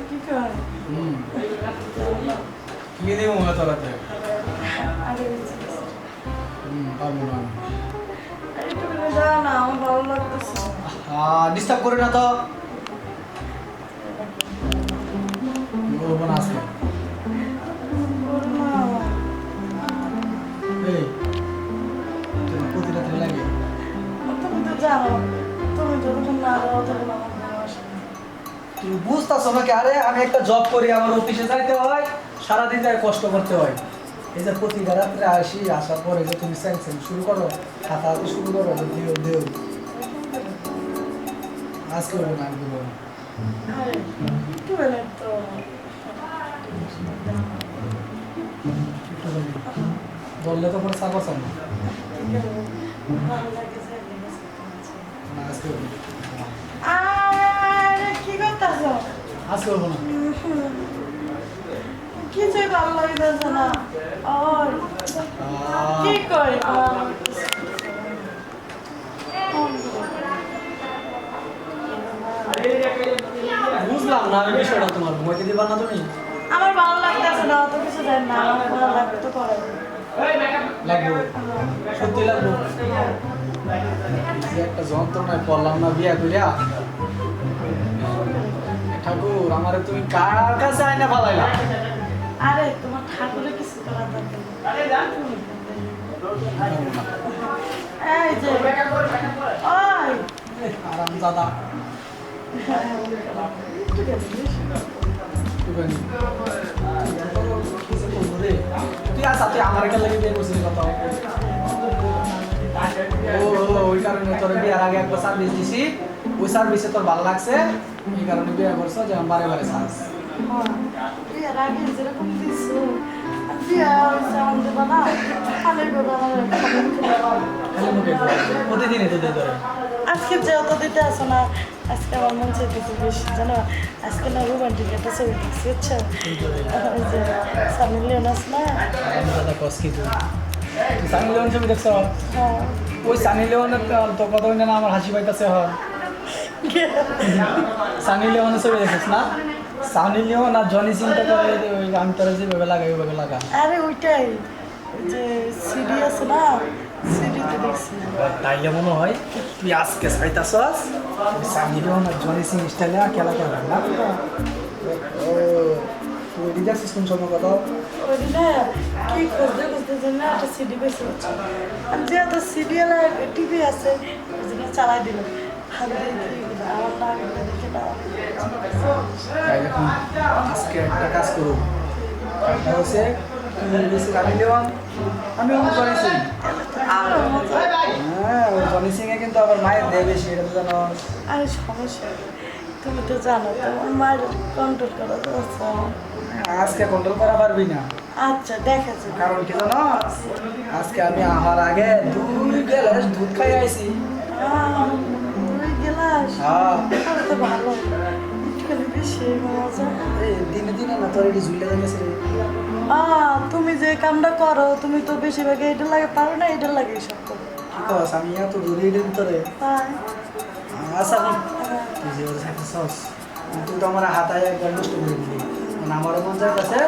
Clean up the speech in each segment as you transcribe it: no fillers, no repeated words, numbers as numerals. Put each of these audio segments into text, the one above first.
কি কয় কি দেবো মনে তোরাতে আরে পারবো না একটু করে দাও না, আমার ভালো লাগতেছে। ডিস্টার্ব করে না তো বলবো না আজকে করো না। এই তোর প্রতি রাত্রে লাগে তুমি তো জানো, তুমি যতক্ষণ না দাও ততক্ষণ আমার ভালো আসে না। তুই বুঝতেছ না কি? আরে আমি একটা জব করি, আমার অফিসে যাইতে হয়, সারাদিন তাই কষ্ট করতে হয়। এই যে প্রতিটা রাত্রে আসি, আসার পরে যে তুমি স্যাংশন শুরু করো, খাতা হাতে শুরু করো, যে দিও দিও আজকে হবে না, আমি দেবো না। আরে একটু বেলা তো বললে তো পরে সার্ভাস হবে না। ভালো লাগছে। না, আজকে হবে না। আরে কি করতেছ? আজকে হবে না। কিছুই ভালো লাগতেছে না। ওই কি করি বুঝলাম না আমি বিষয়টা, তোমার ঘুমাইতে দিবা না তুমি? আমার ভালো লাগতেছে না, অত কিছু জানি না, আমার ভালো লাগবে তো করে। লাগবো, সত্যি লাগবো। এই যে একটা যন্ত্রণায় পড়লাম না বিয়া করিয়া। ঠাকুর আমারে তুমি কার কাছে আইনা ফালাইলা? আরে তোমার ঠাকুরের কিছু করার দরকার নেই। এই যে ওই আরাম দাদা তুই আসা, তুই আমার একটা লাগে বিয়ে করছিস কথা। ওই কারণে তোর বিয়ার আগে একটা সার্ভিস দিছি, ওই সার্ভিসে তোর ভালো লাগছে, এই কারণে বিয়ে করছো, যে বারে বারে সার্ভিস। বিয়ের আগে যেরকম দিছো, বিয়ে হয়েছে আমাদের বাবা খালি বাবা প্রতিদিনই তো দিয়ে ধরে আজকে যেহেতু দিতে আসো না, আজকে আমার মন চাইতেছে বেশি জানো। আজকে না রোমান্টিক একটা ছবি দেখছি, বুঝছো? ওই যে সানি লিওন আছে না? দাদা কস কি তুই সানি লিওন ছবি দেখছ? হ্যাঁ। ওই সানি লিওনের তো কথা হইনা না, আমার হাসি পাইতেছে। হয় সানি লিওনের ছবি দেখিস না? সানি লিওন আর জনি সিংটা করে ওই আমি তোরা যেভাবে লাগাই ওইভাবে লাগা। আরে ওইটাই, ওই যে সিডি আছে না, সিডিতে দেখছি। তাইলে মনে হয় তুই আজকে চাইতাছস সানি লিওন আর জনি সিং স্টাইলে খেলা করবে না? ও তুই এটি দেখছিস কোন সময় কথা? ওই দিনে কি খুঁজতে খুঁজতে জন্য একটা সিডি পেয়েছি, বুঝছো? আমি যেহেতু সিরিয়াল টিভি আছে, ওই জন্য চালাই দিল। আমি দেখি আমার না দেখে না। তাই এখন আজকে একটা কাজ করুন, একটা হচ্ছে তুমি বেশি সানি লিওন, আমি অন্য জনি সিং। হ্যাঁ, ওই জনি সিংয়ে কিন্তু আবার মায়ের দেয় বেশি, এটা তো জানো। আরে সমস্যা নেই। তুমি তো জানো তোমার মায়ের কন্ট্রোল করা যাচ্ছে। আজকে কন্ট্রোল করা পারবি না, আচ্ছা দেখা যাবে। কারণ কি জানো? আজকে আমি আহার আগে 2 গ্লাস দুধ খাই আইছি। দুই গেলাস হ্যাঁ, তাহলে তো ভালো, একটুখানি বেশি মজা। এই দিনে দিনে না তোর এটি ঝুলে গেছে রে। তুমি যে কামটা করো, তুমি তো বেশিরভাগ এটা লাগে পারো না, এটা লাগে সব করো। কি কস আমি এত দূরে এটার ভিতরে? তাই আচ্ছা তুই যে ওদের সাথে সস, তুই তো আমার হাতায় একবার নষ্ট করে দিলি, মানে আমারও মন যায় কাছে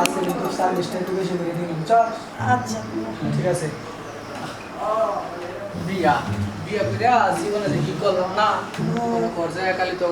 আজকে কিন্তু সার্ভিসটা একটু বেশি করে দিলি, বুঝছ? আচ্ছা ঠিক আছে। বিয়া বিয়া করে জীবনে যে কি করলাম না, মনে কর যায় খালি তো